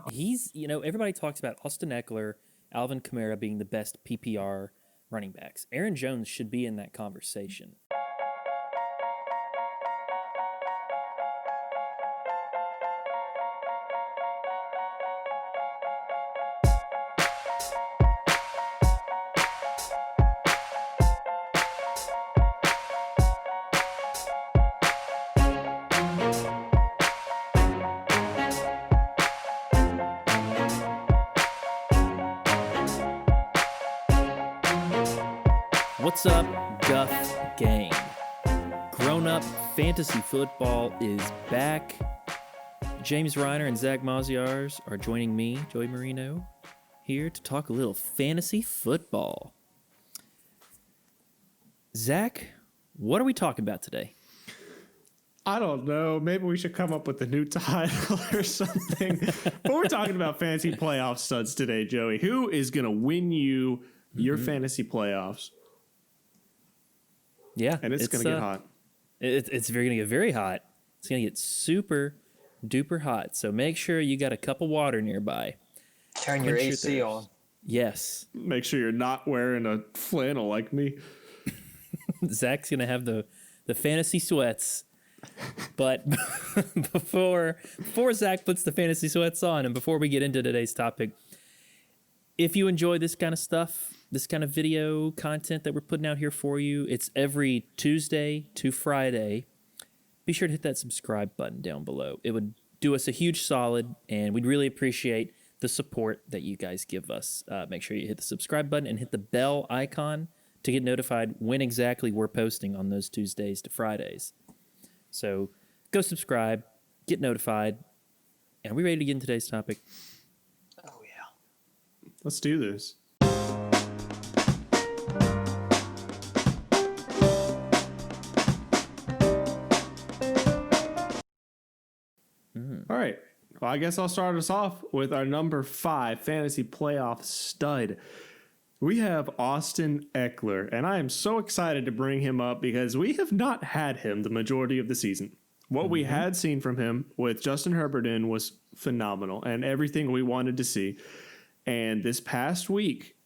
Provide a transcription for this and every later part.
Everybody talks about Austin Ekeler, Alvin Kamara being the best PPR running backs. Aaron Jones should be in that conversation. What's up, GUFF gang? Grown-up fantasy football is back. James Reiner and Zach Maziarz are joining me, Joey Marino, here to talk a little fantasy football. Zach, what are we talking about today? I don't know. Maybe we should come up with a new title or something. But we're talking about fantasy playoff studs today, Joey. Who is going to win you your fantasy playoffs? Yeah. And it's going to get hot. It's going to get very hot. It's going to get super duper hot. So make sure you got a cup of water nearby. Turn your AC on. Yes. Make sure you're not wearing a flannel like me. Zach's going to have the fantasy sweats. But before Zach puts the fantasy sweats on and before we get into today's topic, if you enjoy this kind of stuff, this kind of video content that we're putting out here for you, it's every Tuesday to Friday. Be sure to hit that subscribe button down below. It would do us a huge solid, and we'd really appreciate the support that you guys give us. Make sure you hit the subscribe button and hit the bell icon to get notified when exactly we're posting on those Tuesdays to Fridays. So go subscribe, get notified. And are we ready to get into today's topic? Oh, yeah. Let's do this. All right. Well, I guess I'll start us off with our number 5 fantasy playoff stud. We have Austin Ekeler, and I am so excited to bring him up because we have not had him the majority of the season. What we had seen from him with Justin Herbert in was phenomenal and everything we wanted to see. And this past week,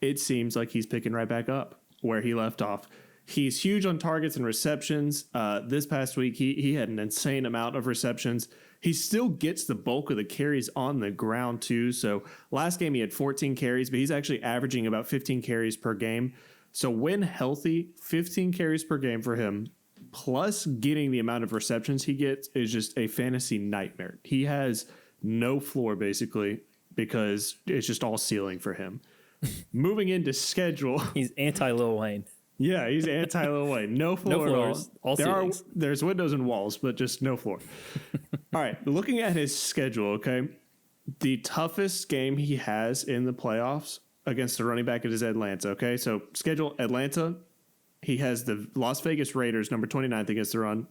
it seems like he's picking right back up where he left off. He's huge on targets and receptions. This past week, he had an insane amount of receptions. He still gets the bulk of the carries on the ground, too. So last game, he had 14 carries, but he's actually averaging about 15 carries per game. So when healthy, 15 carries per game for him, plus getting the amount of receptions he gets, is just a fantasy nightmare. He has no floor, basically, because it's just all ceiling for him. Moving into schedule. He's anti-Lil Wayne. Yeah, he's anti-Lil Wayne. No floor No floors, all ceilings. There's windows and walls, but just no floor. All right, looking at his schedule, okay, the toughest game he has in the playoffs against the running back is Atlanta, okay? So schedule Atlanta, he has the Las Vegas Raiders, number 29th against the run,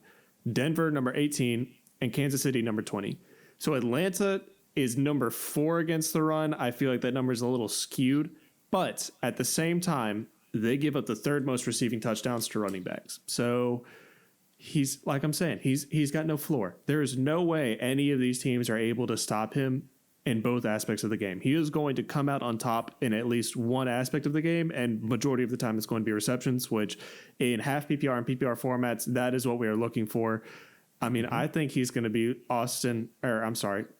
Denver, number 18, and Kansas City, number 20. So Atlanta is number 4 against the run. I feel like that number is a little skewed, but at the same time, they give up the 3rd most receiving touchdowns to running backs. So he's, like I'm saying, he's got no floor. There is no way any of these teams are able to stop him in both aspects of the game. He is going to come out on top in at least one aspect of the game, and majority of the time it's going to be receptions, which in half PPR and PPR formats, that is what we are looking for. I mean, I think he's going to be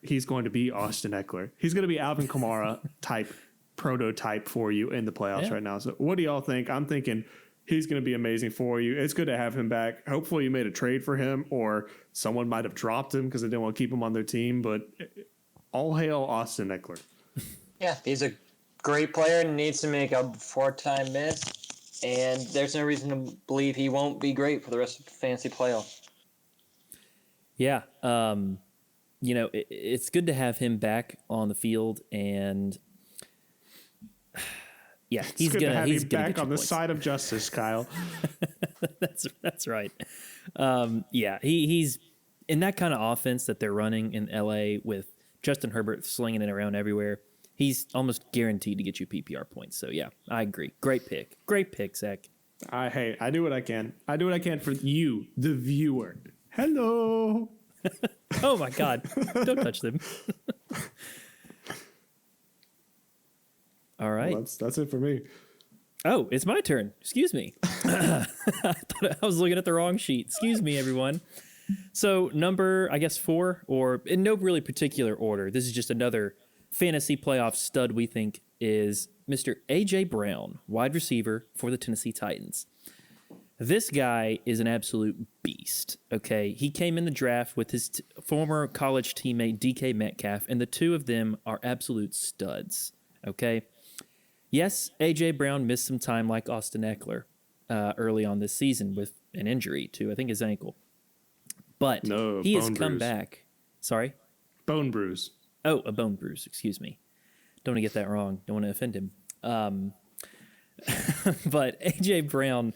he's going to be Austin Ekeler. He's going to be Alvin Kamara type prototype for you in the playoffs right now. So what do y'all think? I'm thinking he's going to be amazing for you. It's good to have him back. Hopefully you made a trade for him, or someone might have dropped him because they didn't want to keep him on their team, but all hail Austin Ekeler. Yeah, he's a great player and needs to make a 4-time miss, and there's no reason to believe he won't be great for the rest of the fantasy playoffs. Yeah. It's good to have him back on the field, and yeah, he's good to have him back on the side of justice, Kyle. That's right. He's in that kind of offense that they're running in LA with Justin Herbert slinging it around everywhere. He's almost guaranteed to get you PPR points. So yeah, I agree. Great pick, Zach. I do what I can. I do what I can for you, the viewer. Hello. Oh my God! Don't touch them. All right. Well, that's it for me. Oh, it's my turn. Excuse me. I thought I was looking at the wrong sheet. Excuse me, everyone. So number, I guess 4, or in no really particular order. This is just another fantasy playoff stud we think is Mr. A.J. Brown, wide receiver for the Tennessee Titans. This guy is an absolute beast, okay? He came in the draft with his former college teammate DK Metcalf, and the two of them are absolute studs, okay? Yes, A.J. Brown missed some time like Austin Ekeler early on this season with an injury to, I think, his ankle. But he has come back. Sorry? Bone bruise. Oh, a bone bruise, excuse me. Don't want to get that wrong. Don't want to offend him. But A.J. Brown,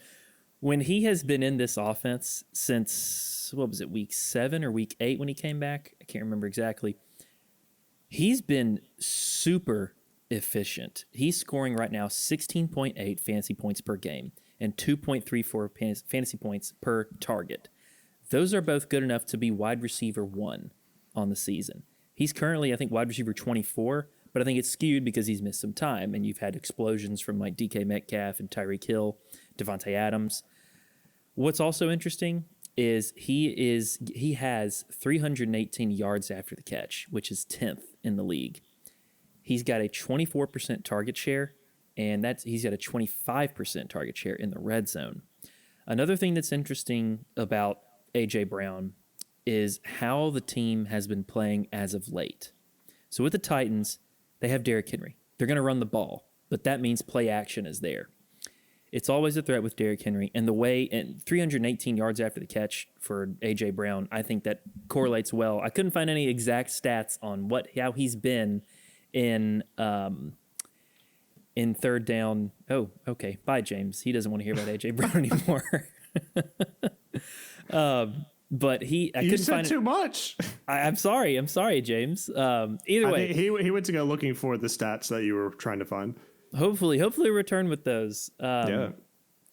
when he has been in this offense since, what was it, week 7 or week 8 when he came back? I can't remember exactly. He's been super efficient. He's scoring right now 16.8 fantasy points per game and 2.34 fantasy points per target. Those are both good enough to be wide receiver 1 on the season. He's currently, I think, wide receiver 24, but I think it's skewed because he's missed some time, and you've had explosions from like DK Metcalf and Tyreek Hill, Devontae Adams. What's also interesting is he has 318 yards after the catch, which is 10th in the league. He's got a 24% target share, and he's got a 25% target share in the red zone. Another thing that's interesting about A.J. Brown is how the team has been playing as of late. So with the Titans, they have Derrick Henry. They're going to run the ball, but that means play action is there. It's always a threat with Derrick Henry, and 318 yards after the catch for A.J. Brown, I think that correlates well. I couldn't find any exact stats on how he's been in third down. Oh, okay. Bye, James. He doesn't want to hear about A.J. Brown anymore. But you couldn't find too much. I'm sorry, James. Either way, he went to go looking for the stats that you were trying to find. Hopefully return with those. Yeah.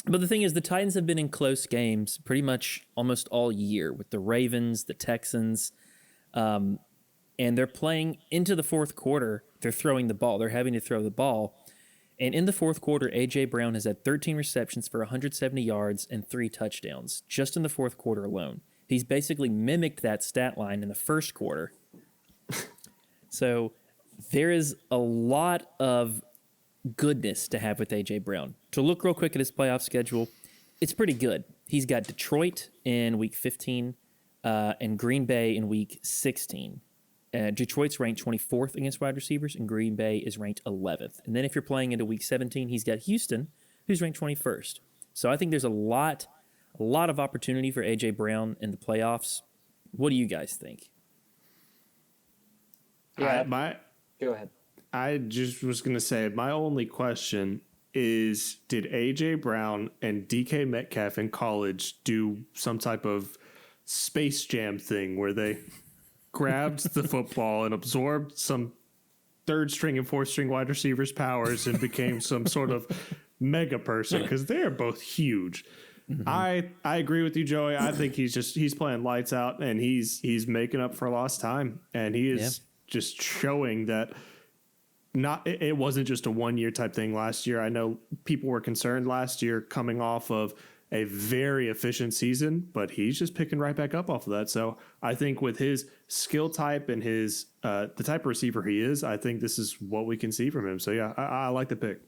But the thing is, the Titans have been in close games pretty much almost all year with the Ravens, the Texans, and they're playing into the fourth quarter. They're throwing the ball. They're having to throw the ball. And in the fourth quarter, A.J. Brown has had 13 receptions for 170 yards and 3 touchdowns just in the fourth quarter alone. He's basically mimicked that stat line in the first quarter. So there is a lot of goodness to have with A.J. Brown. To look real quick at his playoff schedule, it's pretty good. He's got Detroit in week 15 and Green Bay in week 16. Detroit's ranked 24th against wide receivers, and Green Bay is ranked 11th. And then if you're playing into week 17, he's got Houston, who's ranked 21st. So I think there's a lot of opportunity for A.J. Brown in the playoffs. What do you guys think? Yeah, go ahead. I just was going to say, my only question is, did A.J. Brown and DK Metcalf in college do some type of Space Jam thing where they grabbed the football and absorbed some third string and fourth string wide receivers' powers and became some sort of mega person? Because they are both huge. Mm-hmm. I agree with you, Joey. I think he's playing lights out, and he's making up for lost time, and he is just showing that it wasn't just a 1 year type thing last year. I know people were concerned last year coming off of a very efficient season, but he's just picking right back up off of that. So I think with his skill type and his the type of receiver he is, I think this is what we can see from him. So yeah, I like the pick.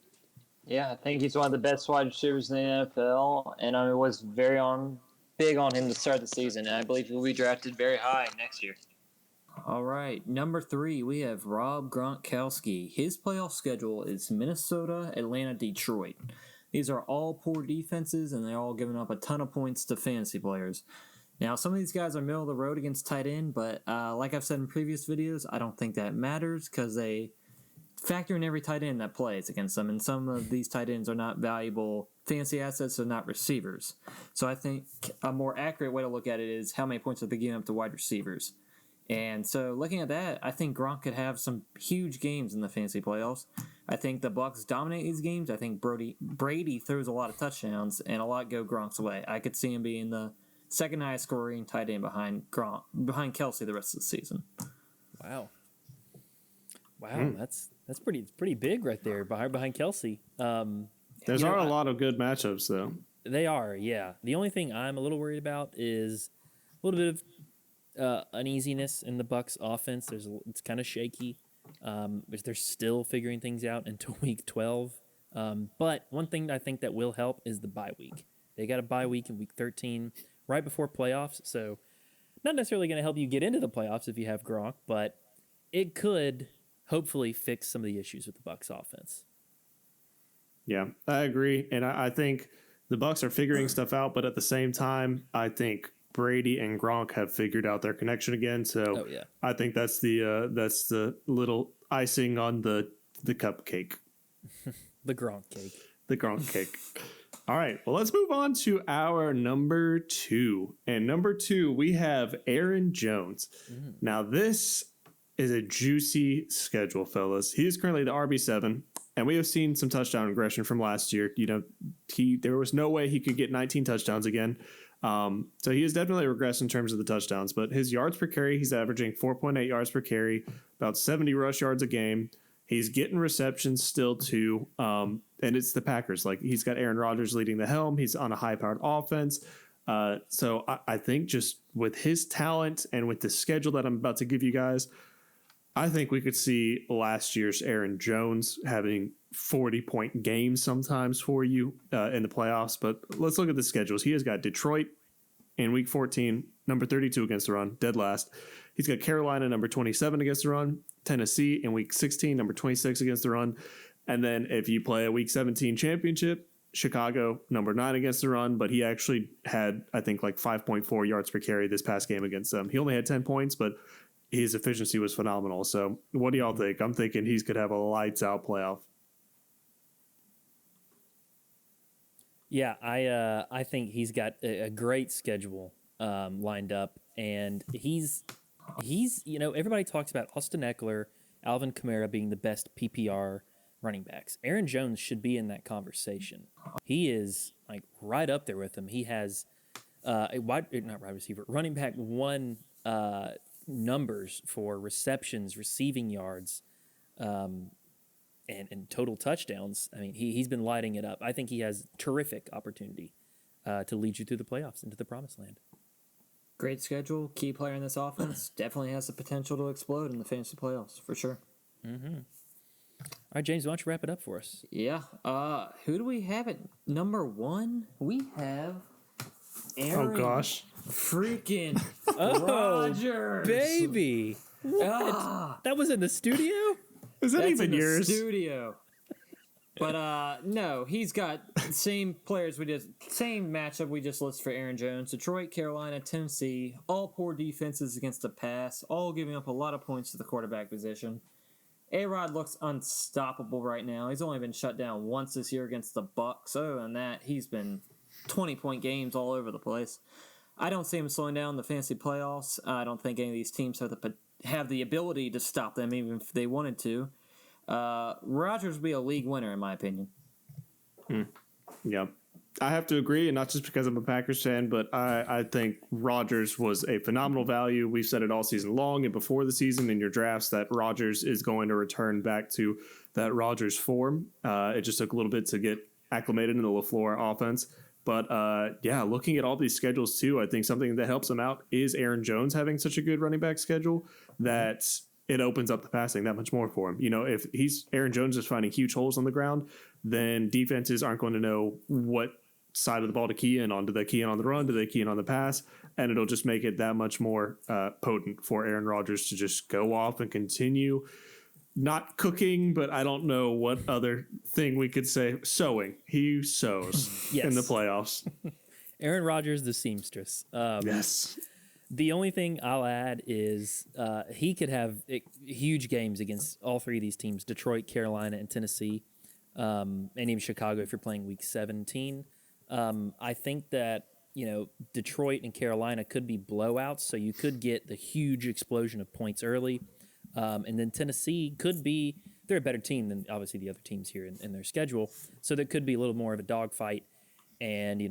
Yeah, I think he's one of the best wide receivers in the NFL, and I was big on him to start the season, and I believe he'll be drafted very high next year. All right, number 3, we have Rob Gronkowski. His playoff schedule is Minnesota, Atlanta, Detroit. These are all poor defenses, and they're all giving up a ton of points to fantasy players. Now, some of these guys are middle of the road against tight end, but like I've said in previous videos, I don't think that matters because they factor in every tight end that plays against them, and some of these tight ends are not valuable fantasy assets, they're not receivers. So I think a more accurate way to look at it is how many points are they giving up to wide receivers. And so looking at that, I think Gronk could have some huge games in the fantasy playoffs. I think the Bucs dominate these games. I think Brady throws a lot of touchdowns, and a lot go Gronk's way. I could see him being the second highest scoring tight end behind Kelsey the rest of the season. Wow. Wow, that's pretty big right there behind Kelsey. There's are a lot of good matchups though. They are, yeah. The only thing I'm a little worried about is a little bit of uneasiness in the Bucks offense. It's kind of shaky. They're still figuring things out until week 12. But one thing I think that will help is the bye week. They got a bye week in week 13, right before playoffs. So not necessarily going to help you get into the playoffs if you have Gronk, but it could hopefully fix some of the issues with the Bucks offense. Yeah, I agree, and I think the Bucks are figuring stuff out, but at the same time, I think Brady and Gronk have figured out their connection again. So I think that's the little icing on the cupcake. The Gronk cake. The Gronk cake. All right, well, let's move on to our number 2. And number 2, we have Aaron Jones. Now, this is a juicy schedule, fellas. He is currently the RB7, and we have seen some touchdown regression from last year. You know, there was no way he could get 19 touchdowns again. So he is definitely regressed in terms of the touchdowns, but his yards per carry, he's averaging 4.8 yards per carry, about 70 rush yards a game. He's getting receptions still too. And it's the Packers. Like, he's got Aaron Rodgers leading the helm. He's on a high-powered offense. So I think just with his talent and with the schedule that I'm about to give you guys, I think we could see last year's Aaron Jones having 40-point games sometimes for you in the playoffs. But let's look at the schedules. He has got Detroit in week 14, number 32 against the run, dead last. He's got Carolina, number 27 against the run. Tennessee in week 16, number 26 against the run. And then if you play a week 17 championship, Chicago, number 9 against the run. But he actually had, I think, like 5.4 yards per carry this past game against them. He only had 10 points, but his efficiency was phenomenal. So what do y'all think? I'm thinking he's could have a lights out playoff. Yeah, I think he's got a great schedule lined up, and he's everybody talks about Austin Ekeler, Alvin Kamara being the best PPR running backs. Aaron Jones should be in that conversation. He is like right up there with him. He has running back one numbers for receptions, receiving yards, and total touchdowns. I mean, he's been lighting it up. I think he has terrific opportunity to lead you through the playoffs into the promised land. Great schedule, key player in this offense. Definitely has the potential to explode in the fantasy playoffs, for sure. Mm-hmm. All right, James, why don't you wrap it up for us? Yeah. Who do we have at number 1? We have Aaron. Oh, gosh. Freaking Rodgers. Baby. What? That was in the studio? Is that That's even in yours? the studio. But no, he's got same matchup we just listed for Aaron Jones. Detroit, Carolina, Tennessee, all poor defenses against the pass, all giving up a lot of points to the quarterback position. A-Rod looks unstoppable right now. He's only been shut down once this year against the Bucks. Other than that, he's been 20-point games all over the place. I don't see him slowing down the fantasy playoffs. I don't think any of these teams have the ability to stop them, even if they wanted to. Rodgers would be a league winner, in my opinion. Yeah. I have to agree, and not just because I'm a Packers fan, but I think Rodgers was a phenomenal value. We've said it all season long and before the season in your drafts that Rodgers is going to return back to that Rodgers form. It just took a little bit to get acclimated in the LaFleur offense. But, looking at all these schedules, too, I think something that helps him out is Aaron Jones having such a good running back schedule that it opens up the passing that much more for him. You know, if Aaron Jones is finding huge holes on the ground, then defenses aren't going to know what side of the ball to key in on. Do they key in on the run? Do they key in on the pass? And it'll just make it that much more potent for Aaron Rodgers to just go off and continue not cooking, but I don't know what other thing we could say. Sewing. He sews in the playoffs. Aaron Rodgers, the seamstress. Yes. The only thing I'll add is he could have huge games against all three of these teams, Detroit, Carolina, and Tennessee, and even Chicago if you're playing Week 17. I think that, Detroit and Carolina could be blowouts, so you could get the huge explosion of points early. And then Tennessee could be – they're a better team than obviously the other teams here in their schedule, so there could be a little more of a dogfight and,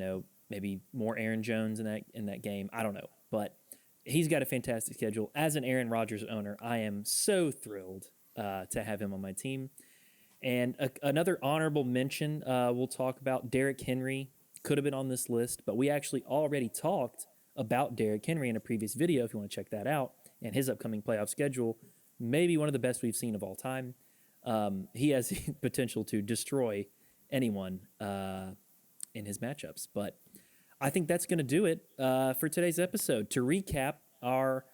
maybe more Aaron Jones in that game. I don't know, but he's got a fantastic schedule. As an Aaron Rodgers owner, I am so thrilled to have him on my team. And another honorable mention, we'll talk about Derrick Henry. Could have been on this list, but we actually already talked about Derrick Henry in a previous video if you want to check that out. And his upcoming playoff schedule, maybe one of the best we've seen of all time. He has the potential to destroy anyone in his matchups. But I think that's going to do it for today's episode. To recap our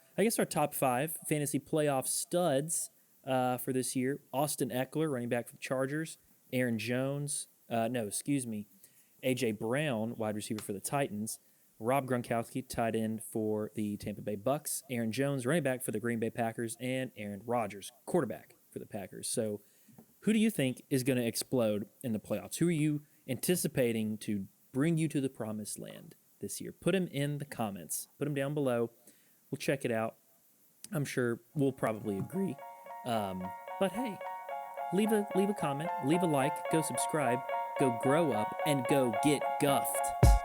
top 5 fantasy playoff studs for this year: Austin Ekeler, running back for the Chargers; Aaron Jones, A.J. Brown, wide receiver for the Titans; Rob Gronkowski, tight end for the Tampa Bay Bucks; Aaron Jones, running back for the Green Bay Packers; and Aaron Rodgers, quarterback for the Packers. So who do you think is going to explode in the playoffs? Who are you anticipating to bring you to the promised land this year? Put them in the comments. Put them down below. We'll check it out. I'm sure we'll probably agree. But hey, leave a comment, leave a like, go subscribe, go grow up, and go get guffed.